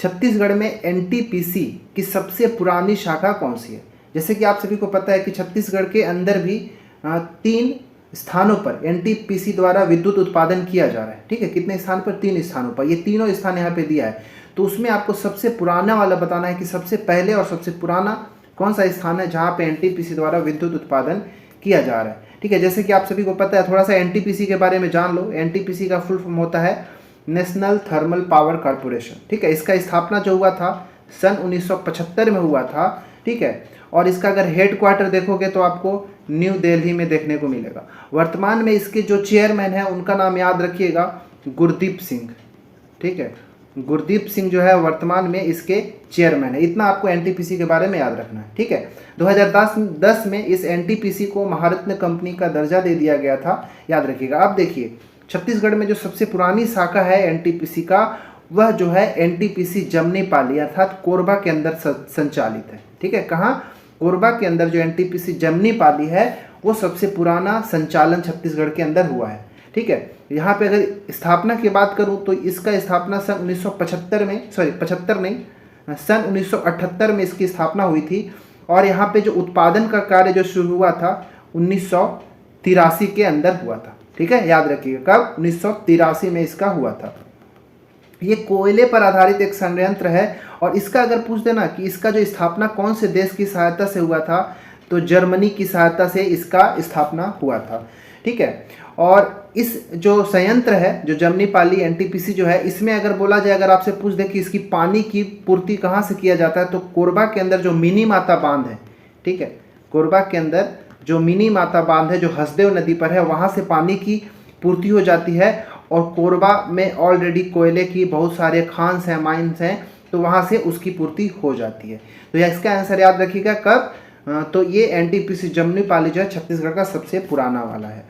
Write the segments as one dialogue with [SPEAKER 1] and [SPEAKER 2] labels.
[SPEAKER 1] छत्तीसगढ़ में एनटीपीसी की सबसे पुरानी शाखा कौन सी है। जैसे कि आप सभी को पता है कि छत्तीसगढ़ के अंदर भी 3 स्थानों पर एनटीपीसी द्वारा विद्युत उत्पादन किया जा रहा है। ठीक है, कितने स्थान पर? 3 स्थानों पर। ये तीनों स्थान यहाँ पे दिया है, तो उसमें आपको सबसे पुराना वाला बताना है कि सबसे पहले और सबसे पुराना कौन सा स्थान है जहाँ पे एनटीपीसी द्वारा विद्युत उत्पादन किया जा रहा है। ठीक है, जैसे कि आप सभी को पता है, थोड़ा सा एनटीपीसी के बारे में जान लो। एनटीपीसी का फुल फॉर्म होता है नेशनल थर्मल पावर कॉर्पोरेशन। ठीक है, इसका स्थापना जो हुआ था सन 1975 में हुआ था। ठीक है, और इसका अगर हेड क्वार्टर देखोगे तो आपको न्यू दिल्ली में देखने को मिलेगा। वर्तमान में इसके जो चेयरमैन है उनका नाम याद रखिएगा, गुरदीप सिंह। ठीक है, गुरदीप सिंह जो है वर्तमान में इसके चेयरमैन है। इतना आपको एनटीपीसी के बारे में याद रखना है। ठीक है, 2010 में इस एनटीपीसी को महारत्न कंपनी का दर्जा दे दिया गया था, याद रखिएगा। अब देखिए, छत्तीसगढ़ में जो सबसे पुरानी शाखा है एनटीपीसी का, वह जो है एनटीपीसी जमनीपाली अर्थात कोरबा के अंदर संचालित है। ठीक है, कहाँ? कोरबा के अंदर जो एनटीपीसी जमनीपाली है वो सबसे पुराना संचालन छत्तीसगढ़ के अंदर हुआ है। ठीक है, यहाँ पे अगर स्थापना की बात करूँ तो इसका स्थापना सन 1975 में, सन 1978 में इसकी स्थापना हुई थी। और यहाँ पे जो उत्पादन का कार्य जो शुरू हुआ था 1983 के अंदर हुआ था। ठीक है, याद रखिएगा, कब? 1983 में इसका हुआ था। ये कोयले पर आधारित एक संयंत्र है, और इसका अगर पूछ देना कि इसका जो स्थापना कौन से देश की सहायता से हुआ था, तो जर्मनी की सहायता से इसका स्थापना हुआ था। ठीक है, और इस जो संयंत्र है, जो जमनीपाली एनटीपीसी जो है, इसमें अगर बोला जाए, अगर आपसे पूछ दे कि इसकी पानी की पूर्ति कहाँ से किया जाता है, तो कोरबा के अंदर जो मिनी माता बांध है, ठीक है, कोरबा के अंदर जो मिनी माता बांध है जो हसदेव नदी पर है, वहाँ से पानी की पूर्ति हो जाती है। और कोरबा में ऑलरेडी कोयले की बहुत सारे खान्स हैं, माइंस हैं, तो वहाँ से उसकी पूर्ति हो जाती है। तो यह इसका आंसर याद रखिएगा, कब? तो ये एनटीपीसी जमनीपाली जो है छत्तीसगढ़ का सबसे पुराना वाला है।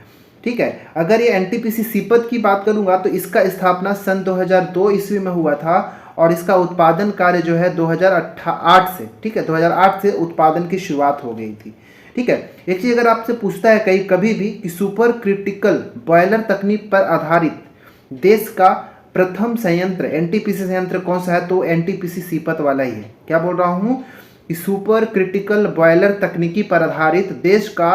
[SPEAKER 1] ठीक है, अगर ये एनटीपीसी सीपत की बात करूंगा तो इसका स्थापना सन 2002 ईस्वी में हुआ था, और इसका उत्पादन कार्य जो है 2008 से, ठीक है, 2008 से उत्पादन की शुरुआत हो गई थी। ठीक है, एक चीज़ अगर आपसे पूछता है कभी भी कि सुपर क्रिटिकल बॉयलर तकनीक पर आधारित देश का प्रथम संयंत्र एनटीपीसी संयंत्र कौन सा है, तो एनटीपीसी सीपत वाला ही है। क्या बोल रहा हूँ कि सुपर क्रिटिकल बॉयलर तकनीकी पर आधारित देश का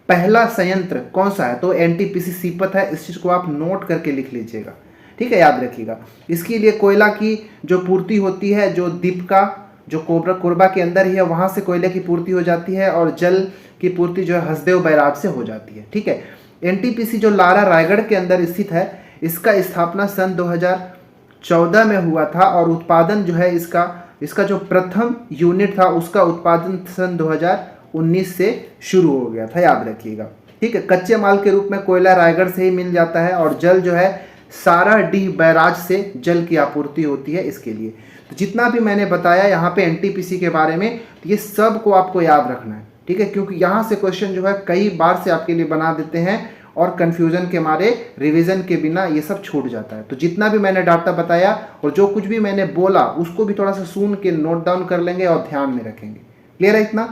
[SPEAKER 1] पहला संयंत्र कौन सा है, तो एनटीपीसी सीपत है। इस चीज़ को आप नोट करके लिख लीजिएगा। ठीक है, याद रखिएगा। इसके लिए कोयला की जो पूर्ति होती है, जो दीपका जो कोरबा के अंदर ही है, वहाँ से कोयले की पूर्ति हो जाती है, और जल की पूर्ति जो है हसदेव बैराज से हो जाती है। ठीक है, एनटीपीसी जो लारा रायगढ़ के अंदर स्थित है, इसका स्थापना सन 2014 में हुआ था, और उत्पादन जो है इसका जो प्रथम यूनिट था उसका उत्पादन सन 2019 से शुरू हो गया था, याद रखिएगा। ठीक है, कच्चे माल के रूप में कोयला रायगढ़ से ही मिल जाता है, और जल जो है साराडीह बैराज से जल की आपूर्ति होती है इसके लिए। तो जितना भी मैंने बताया यहाँ पे एनटीपीसी के बारे में, तो ये सब को आपको याद रखना है। ठीक है, क्योंकि यहाँ से क्वेश्चन जो है कई बार से आपके लिए बना देते हैं, और कन्फ्यूजन के मारे रिवीजन के बिना ये सब छूट जाता है। तो जितना भी मैंने डाटा बताया और जो कुछ भी मैंने बोला उसको भी थोड़ा सा सुन के नोट डाउन कर लेंगे और ध्यान में रखेंगे। क्लियर है इतना?